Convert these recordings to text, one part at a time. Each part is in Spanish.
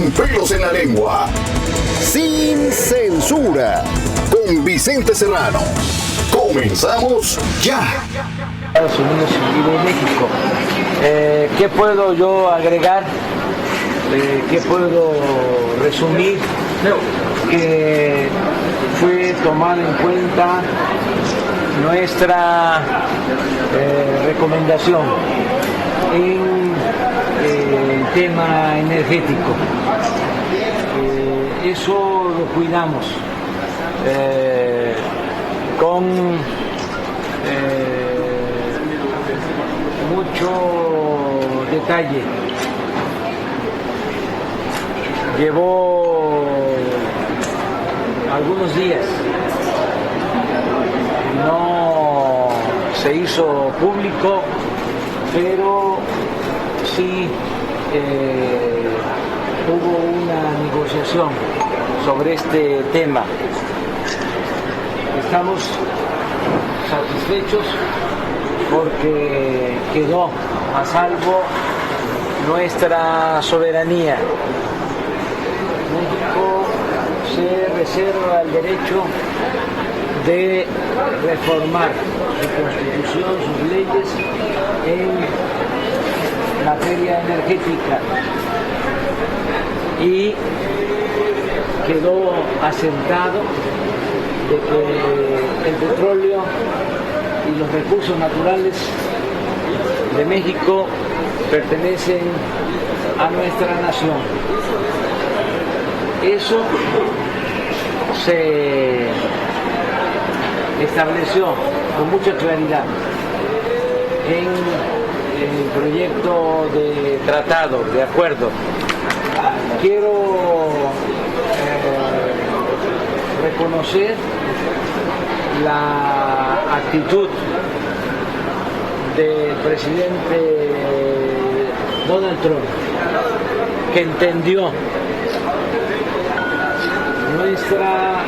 Sin pelos en la lengua. Sin censura. Con Vicente Serrano. Comenzamos ya. Estados Unidos y México. ¿Qué puedo yo agregar? ¿Qué puedo resumir? Que fue tomada en cuenta nuestra recomendación en el tema energético. Eso lo cuidamos con mucho detalle. Llevó algunos días, no se hizo público, pero sí hubo una negociación sobre este tema. Estamos satisfechos porque quedó a salvo nuestra soberanía. México se reserva el derecho de reformar su constitución, sus leyes en materia energética, y quedó asentado de que el petróleo y los recursos naturales de México pertenecen a nuestra nación. Eso se estableció con mucha claridad en el proyecto de tratado, de acuerdo. Quiero reconocer la actitud del presidente Donald Trump, que entendió nuestra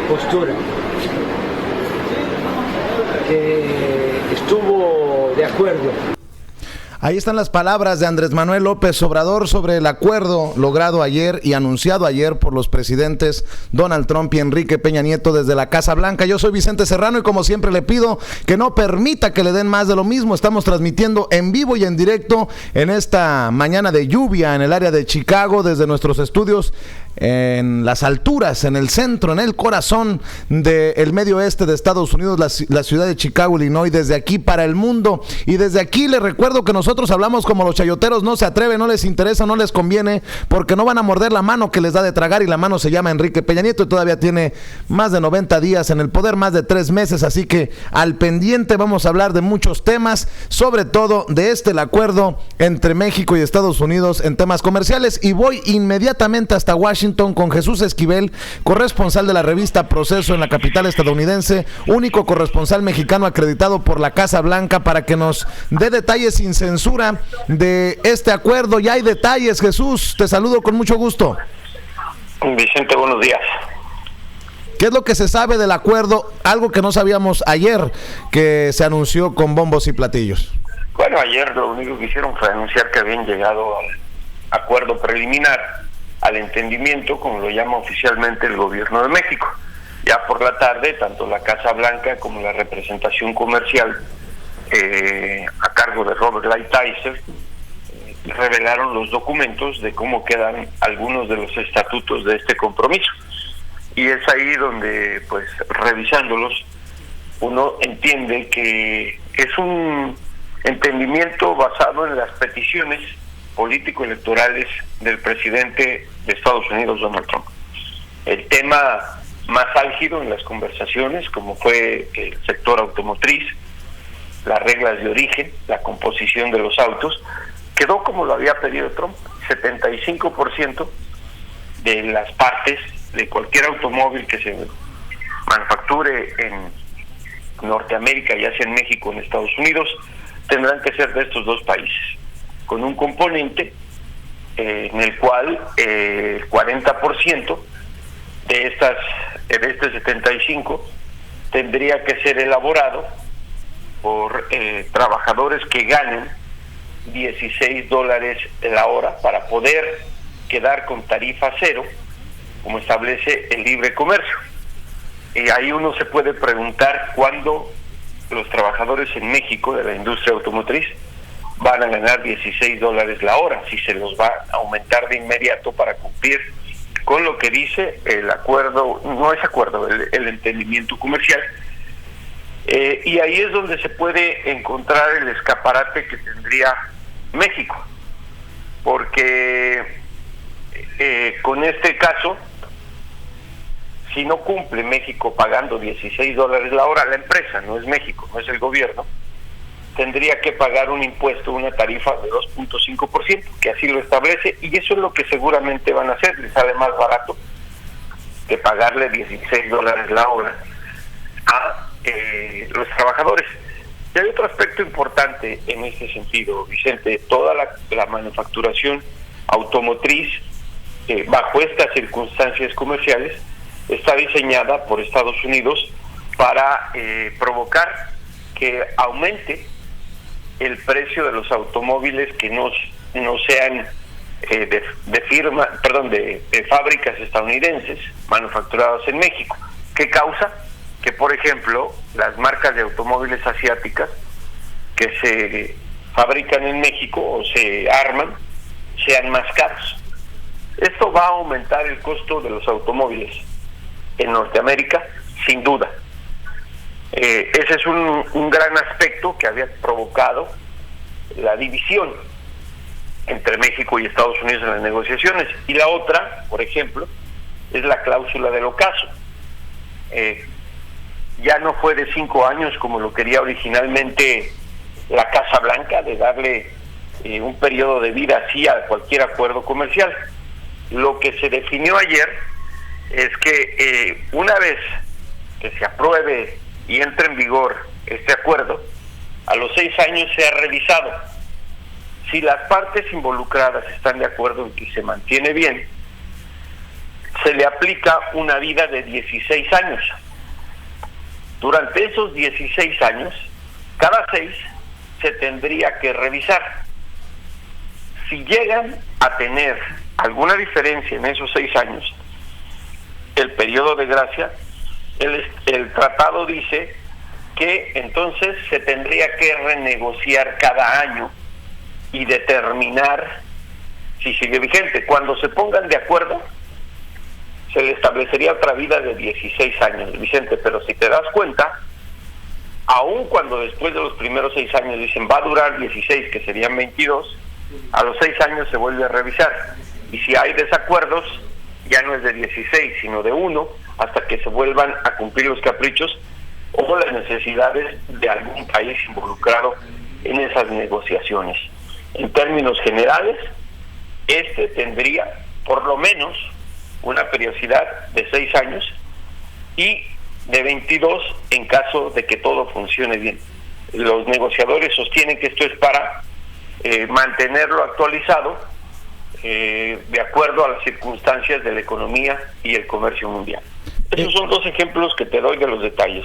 postura, que estuvo de acuerdo. Ahí están las palabras de Andrés Manuel López Obrador sobre el acuerdo logrado ayer y anunciado ayer por los presidentes Donald Trump y Enrique Peña Nieto desde la Casa Blanca. Yo soy Vicente Serrano y como siempre le pido que no permita que le den más de lo mismo. Estamos transmitiendo en vivo y en directo en esta mañana de lluvia en el área de Chicago desde nuestros estudios en las alturas, en el centro, en el corazón del medio oeste de Estados Unidos, la ciudad de Chicago, Illinois, desde aquí para el mundo. Y desde aquí les recuerdo que nosotros hablamos como los chayoteros, no se atreven, no les interesa, no les conviene, porque no van a morder la mano que les da de tragar, y la mano se llama Enrique Peña Nieto y todavía tiene más de 90 días en el poder, más de 3 meses, así que al pendiente. Vamos a hablar de muchos temas, sobre todo de el acuerdo entre México y Estados Unidos en temas comerciales, y voy inmediatamente hasta Washington con Jesús Esquivel, corresponsal de la revista Proceso en la capital estadounidense, único corresponsal mexicano acreditado por la Casa Blanca, para que nos dé detalles sin censura de este acuerdo. Ya hay detalles, Jesús, te saludo con mucho gusto. Vicente, buenos días. ¿Qué es lo que se sabe del acuerdo? Algo que no sabíamos ayer, que se anunció con bombos y platillos. Bueno, ayer lo único que hicieron fue anunciar que habían llegado al acuerdo preliminar, al entendimiento, como lo llama oficialmente el gobierno de México. Ya por la tarde, tanto la Casa Blanca como la representación comercial a cargo de Robert Lighthizer revelaron los documentos de cómo quedan algunos de los estatutos de este compromiso. Y es ahí donde, pues, revisándolos, uno entiende que es un entendimiento basado en las peticiones político-electorales del presidente de Estados Unidos, Donald Trump. El tema más álgido en las conversaciones, como fue el sector automotriz, las reglas de origen, la composición de los autos, quedó como lo había pedido Trump. 75% de las partes de cualquier automóvil que se manufacture en Norteamérica, ya sea en México o en Estados Unidos, tendrán que ser de estos dos países, con un componente en el cual el 40% de este 75 tendría que ser elaborado por trabajadores que ganen $16 la hora, para poder quedar con tarifa cero, como establece el libre comercio. Y ahí uno se puede preguntar cuándo los trabajadores en México de la industria automotriz van a ganar $16 la hora, si se los va a aumentar de inmediato para cumplir con lo que dice el acuerdo, no es acuerdo, el entendimiento comercial. Y ahí es donde se puede encontrar el escaparate que tendría México, porque con este caso, si no cumple México pagando $16 la hora, la empresa, no es México, no es el gobierno, tendría que pagar un impuesto, una tarifa de 2.5%, que así lo establece, y eso es lo que seguramente van a hacer. Les sale más barato que pagarle $16 la hora a los trabajadores. Y hay otro aspecto importante en este sentido, Vicente. Toda la manufacturación automotriz, bajo estas circunstancias comerciales, está diseñada por Estados Unidos para provocar que aumente el precio de los automóviles que no sean de fábricas estadounidenses manufacturados en México. ¿Qué causa? Que, por ejemplo, las marcas de automóviles asiáticas que se fabrican en México o se arman sean más caros. Esto va a aumentar el costo de los automóviles en Norteamérica, sin duda. Ese es un gran aspecto que había provocado la división entre México y Estados Unidos en las negociaciones. Y la otra, por ejemplo, es la cláusula del ocaso. Ya no fue de 5 años como lo quería originalmente la Casa Blanca, de darle un periodo de vida así a cualquier acuerdo comercial. Lo que se definió ayer es que una vez que se apruebe y entre en vigor este acuerdo, a los 6 años sea revisado. Si las partes involucradas están de acuerdo en que se mantiene bien, se le aplica una vida de 16 años. Durante esos 16 años, cada 6 se tendría que revisar. Si llegan a tener alguna diferencia en esos 6 años, el periodo de gracia, el tratado dice que entonces se tendría que renegociar cada año y determinar si sigue vigente. Cuando se pongan de acuerdo, se le establecería otra vida de 16 años, Vicente, pero si te das cuenta, aun cuando después de los primeros 6 años dicen va a durar 16, que serían 22, a los 6 años se vuelve a revisar. Y si hay desacuerdos, ya no es de 16, sino de 1, hasta que se vuelvan a cumplir los caprichos o las necesidades de algún país involucrado en esas negociaciones. En términos generales, este tendría por lo menos una periodicidad de 6 años y de 22 en caso de que todo funcione bien. Los negociadores sostienen que esto es para mantenerlo actualizado de acuerdo a las circunstancias de la economía y el comercio mundial. Esos son 2 ejemplos que te doy de los detalles.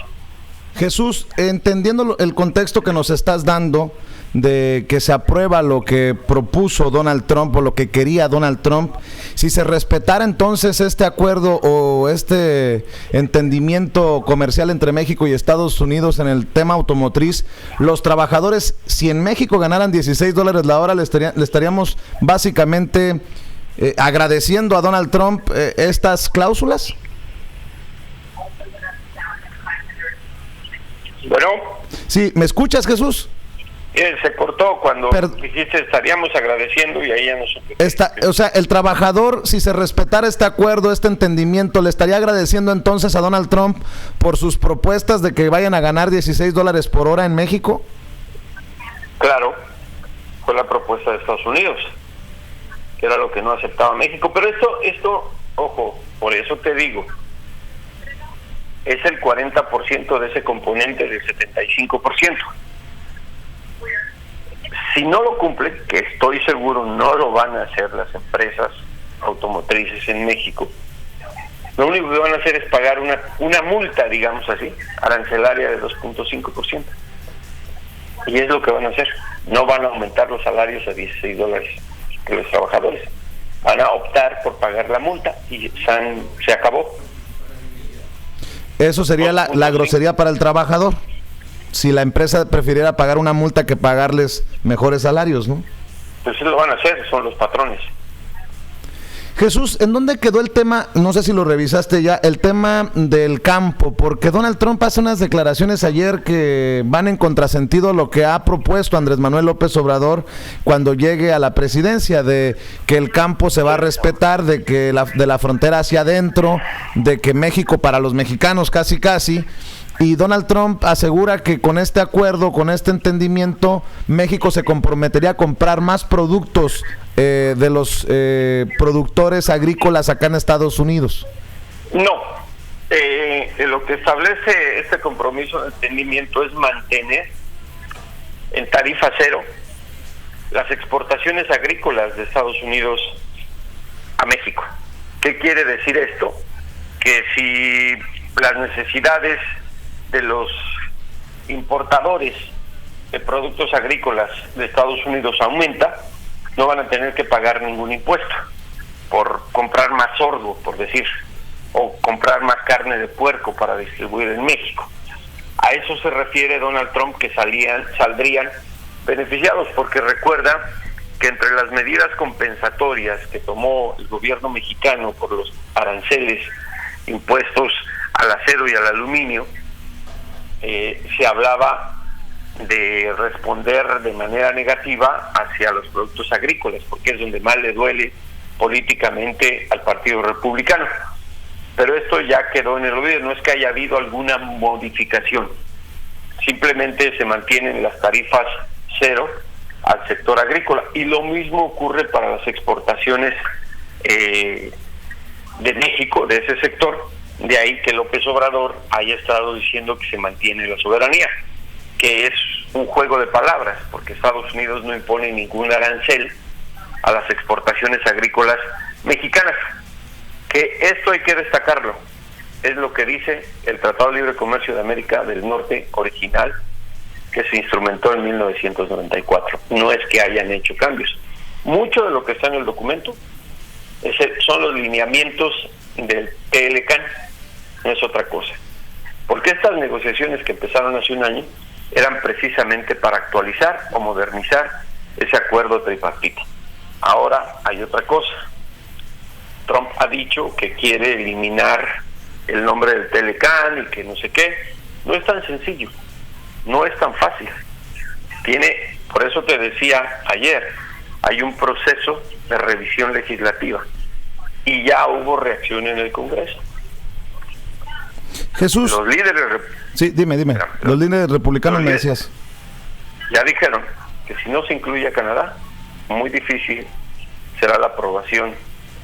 Jesús, entendiendo el contexto que nos estás dando de que se aprueba lo que propuso Donald Trump o lo que quería Donald Trump, si se respetara entonces este acuerdo o este entendimiento comercial entre México y Estados Unidos en el tema automotriz, los trabajadores, si en México ganaran $16 la hora, le estaríamos básicamente agradeciendo a Donald Trump estas cláusulas. Bueno. Sí, ¿me escuchas, Jesús? Se cortó cuando dijiste estaríamos agradeciendo y ahí ya no supe. O sea, el trabajador, si se respetara este acuerdo, este entendimiento, ¿le estaría agradeciendo entonces a Donald Trump por sus propuestas de que vayan a ganar $16 por hora en México? Claro, fue la propuesta de Estados Unidos, que era lo que no aceptaba México. Pero esto, ojo, por eso te digo, es el 40% de ese componente del 75%. Si no lo cumplen, que estoy seguro no lo van a hacer las empresas automotrices en México, lo único que van a hacer es pagar una multa, digamos así, arancelaria de 2.5%. Y es lo que van a hacer. No van a aumentar los salarios a $16 de los trabajadores. van a optar por pagar la multa y se acabó. ¿Eso sería la grosería para el trabajador? Si la empresa prefiriera pagar una multa que pagarles mejores salarios, ¿no? Pues lo van a hacer, son los patrones. Jesús, ¿en dónde quedó el tema? No sé si lo revisaste ya, el tema del campo, porque Donald Trump hace unas declaraciones ayer que van en contrasentido a lo que ha propuesto Andrés Manuel López Obrador cuando llegue a la presidencia, de que el campo se va a respetar, de que de la frontera hacia adentro, de que México para los mexicanos casi. Y Donald Trump asegura que con este acuerdo, con este entendimiento, México se comprometería a comprar más productos de los productores agrícolas acá en Estados Unidos. No, lo que establece este compromiso de entendimiento es mantener en tarifa cero las exportaciones agrícolas de Estados Unidos a México. ¿Qué quiere decir esto? Que si las necesidades de los importadores de productos agrícolas de Estados Unidos aumenta, no van a tener que pagar ningún impuesto por comprar más sorgo, por decir, o comprar más carne de puerco para distribuir en México. A eso se refiere Donald Trump, que saldrían beneficiados, porque recuerda que entre las medidas compensatorias que tomó el gobierno mexicano por los aranceles impuestos al acero y al aluminio, se hablaba de responder de manera negativa hacia los productos agrícolas, porque es donde más le duele políticamente al Partido Republicano. Pero esto ya quedó en el olvido, no es que haya habido alguna modificación, simplemente se mantienen las tarifas cero al sector agrícola, y lo mismo ocurre para las exportaciones de México, de ese sector. De ahí que López Obrador haya estado diciendo que se mantiene la soberanía, que es un juego de palabras, porque Estados Unidos no impone ningún arancel a las exportaciones agrícolas mexicanas. Que esto hay que destacarlo, es lo que dice el Tratado de Libre Comercio de América del Norte original, que se instrumentó en 1994. No es que hayan hecho cambios. Mucho de lo que está en el documento son los lineamientos del TLCAN, no es otra cosa. Porque estas negociaciones que empezaron hace un año eran precisamente para actualizar o modernizar ese acuerdo tripartito. Ahora hay otra cosa. Trump ha dicho que quiere eliminar el nombre del TLCAN y que no sé qué. No es tan sencillo, no es tan fácil. Por eso te decía ayer, hay un proceso de revisión legislativa y ya hubo reacción en el Congreso. Jesús. Los líderes... Sí, dime. Los líderes republicanos me decías. Ya dijeron que si no se incluye a Canadá, muy difícil será la aprobación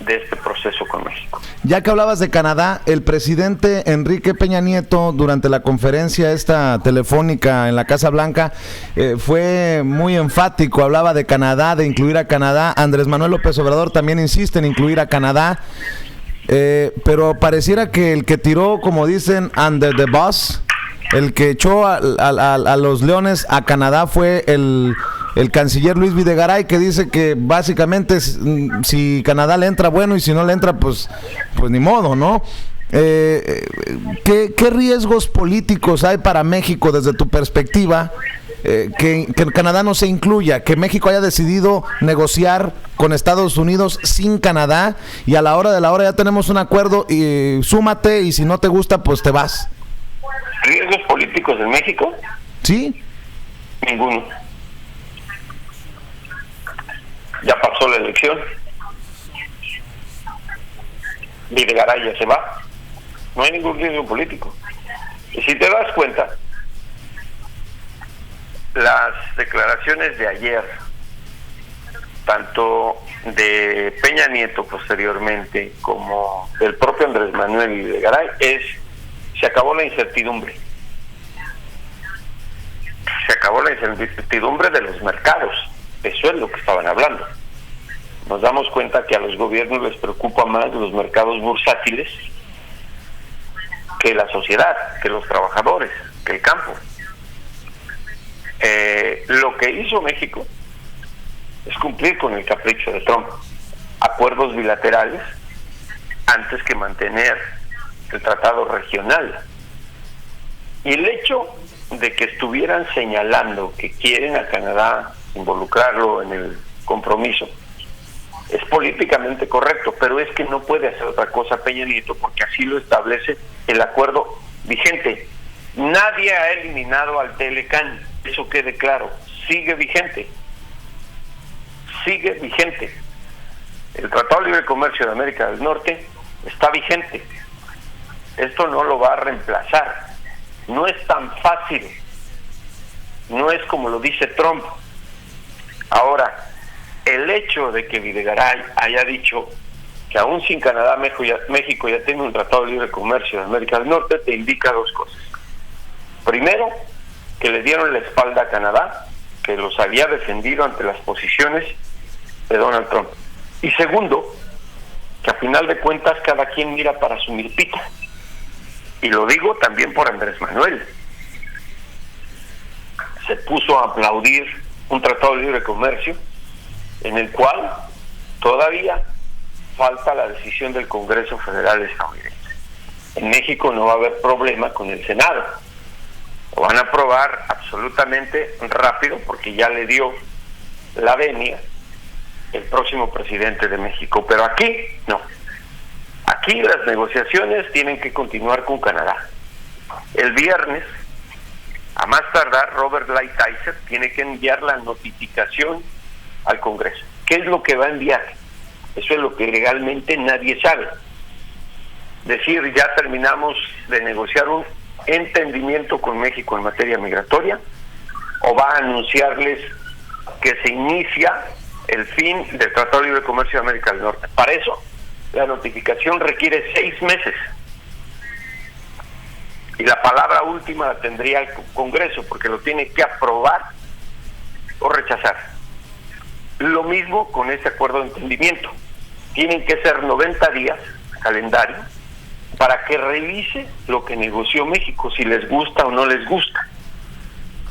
de este proceso con México. Ya que hablabas de Canadá, el presidente Enrique Peña Nieto, durante la conferencia esta telefónica en la Casa Blanca, fue muy enfático, hablaba de Canadá, de incluir a Canadá. Andrés Manuel López Obrador también insiste en incluir a Canadá, pero pareciera que el que tiró, como dicen, under the bus, el que echó a los Leones a Canadá fue el canciller Luis Videgaray, que dice que básicamente si Canadá le entra, bueno, y si no le entra, pues ni modo, ¿no? ¿Qué riesgos políticos hay para México desde tu perspectiva que Canadá no se incluya, que México haya decidido negociar con Estados Unidos sin Canadá y a la hora de la hora ya tenemos un acuerdo y súmate y si no te gusta, pues te vas? ¿Riesgos políticos en México? Sí. Ninguno. Ya pasó la elección. Videgaray ya se va. No hay ningún riesgo político. Y si te das cuenta, las declaraciones de ayer, tanto de Peña Nieto posteriormente como del propio Andrés Manuel y Videgaray, se acabó la incertidumbre. Se acabó la incertidumbre de los mercados. Eso es lo que estaban hablando. Nos damos cuenta que a los gobiernos les preocupa más los mercados bursátiles que la sociedad, que los trabajadores, que el campo. Lo que hizo México es cumplir con el capricho de Trump. acuerdos bilaterales antes que mantener el tratado regional. Y el hecho de que estuvieran señalando que quieren a Canadá involucrarlo en el compromiso es políticamente correcto, pero es que no puede hacer otra cosa Peña Nieto, porque así lo establece el acuerdo vigente. Nadie ha eliminado al Telecán, eso quede claro, sigue vigente. El Tratado de Libre Comercio de América del Norte está vigente. Esto no lo va a reemplazar. No es tan fácil. No es como lo dice Trump. Ahora, el hecho de que Videgaray haya dicho que aún sin Canadá, México ya tiene un Tratado de Libre Comercio de América del Norte, te indica dos cosas. Primero, que le dieron la espalda a Canadá, que los había defendido ante las posiciones de Donald Trump. Y segundo, que a final de cuentas cada quien mira para su milpita. Y lo digo también por Andrés Manuel. Se puso a aplaudir un tratado de libre comercio en el cual todavía falta la decisión del Congreso Federal estadounidense. En México no va a haber problema con el Senado. Lo van a aprobar absolutamente rápido porque ya le dio la venia el próximo presidente de México. Pero aquí no. Aquí las negociaciones tienen que continuar con Canadá. El viernes, a más tardar, Robert Lighthizer tiene que enviar la notificación al Congreso. ¿Qué es lo que va a enviar? Eso es lo que legalmente nadie sabe. Decir, ya terminamos de negociar un entendimiento con México en materia migratoria, o va a anunciarles que se inicia el fin del Tratado de Libre Comercio de América del Norte. Para eso, la notificación requiere 6 meses. Y la palabra última la tendría el Congreso, porque lo tiene que aprobar o rechazar. Lo mismo con ese acuerdo de entendimiento. Tienen que ser 90 días, calendario, para que revise lo que negoció México, si les gusta o no les gusta,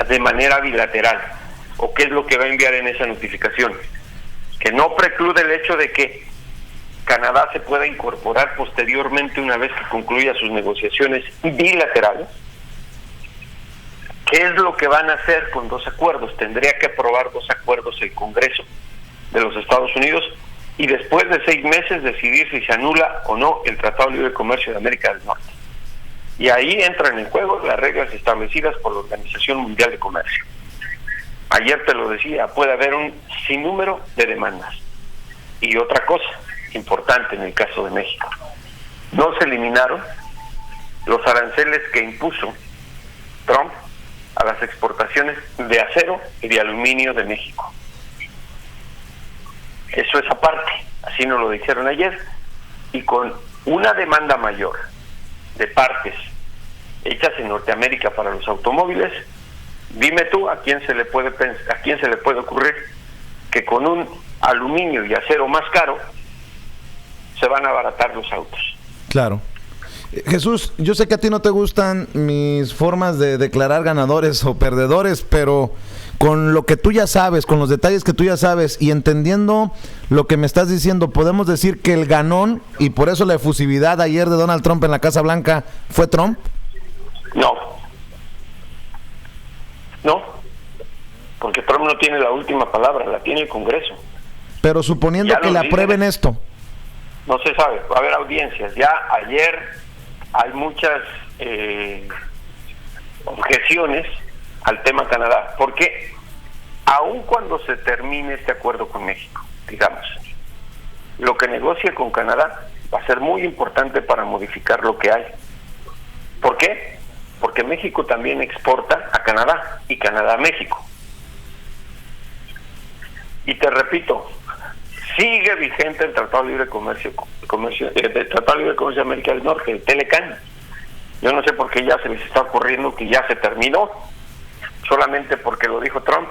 de manera bilateral, o qué es lo que va a enviar en esa notificación. Que no preclude el hecho de que Canadá se pueda incorporar posteriormente una vez que concluya sus negociaciones bilaterales. ¿Qué es lo que van a hacer con 2 acuerdos? Tendría que aprobar 2 acuerdos el Congreso de los Estados Unidos y después de 6 meses decidir si se anula o no el Tratado de Libre Comercio de América del Norte. Y ahí entran en juego las reglas establecidas por la Organización Mundial de Comercio. Ayer te lo decía, puede haber un sinnúmero de demandas. Y otra cosa importante en el caso de México, no se eliminaron los aranceles que impuso Trump a las exportaciones de acero y de aluminio de México. Eso es aparte, así nos lo dijeron ayer, y con una demanda mayor de partes hechas en Norteamérica para los automóviles, dime tú a quién se le puede ocurrir que con un aluminio y acero más caro se van a abaratar los autos. Claro. Jesús, yo sé que a ti no te gustan mis formas de declarar ganadores o perdedores, pero con lo que tú ya sabes, con los detalles que tú ya sabes y entendiendo lo que me estás diciendo, ¿podemos decir que el ganón, y por eso la efusividad ayer de Donald Trump en la Casa Blanca, fue Trump? No, porque Trump no tiene la última palabra, la tiene el Congreso. Pero suponiendo que le aprueben esto. No se sabe, va a haber audiencias. Ya ayer hay muchas objeciones al tema Canadá, porque aun cuando se termine este acuerdo con México, digamos, lo que negocie con Canadá va a ser muy importante para modificar lo que hay. ¿Por qué? Porque México también exporta a Canadá y Canadá a México. Y te repito, sigue vigente el Tratado de Libre Comercio de América del Norte, el Telecán. Yo no sé por qué ya se les está ocurriendo que ya se terminó, solamente porque lo dijo Trump.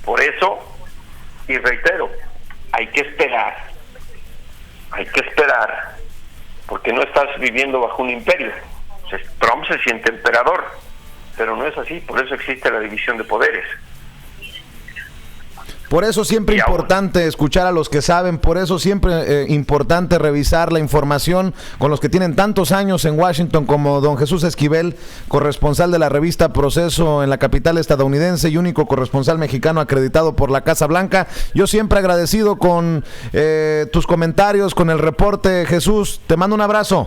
Por eso, y reitero, hay que esperar, porque no estás viviendo bajo un imperio. Trump se siente emperador, pero no es así, por eso existe la división de poderes. Por eso siempre importante escuchar a los que saben, por eso siempre importante revisar la información con los que tienen tantos años en Washington, como don Jesús Esquivel, corresponsal de la revista Proceso en la capital estadounidense y único corresponsal mexicano acreditado por la Casa Blanca. Yo siempre agradecido con tus comentarios, con el reporte, Jesús. Te mando un abrazo.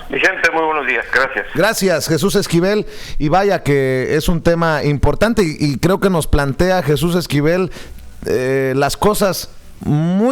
Vicente, muy buenos días, gracias. Gracias, Jesús Esquivel, y vaya que es un tema importante y creo que nos plantea Jesús Esquivel las cosas muy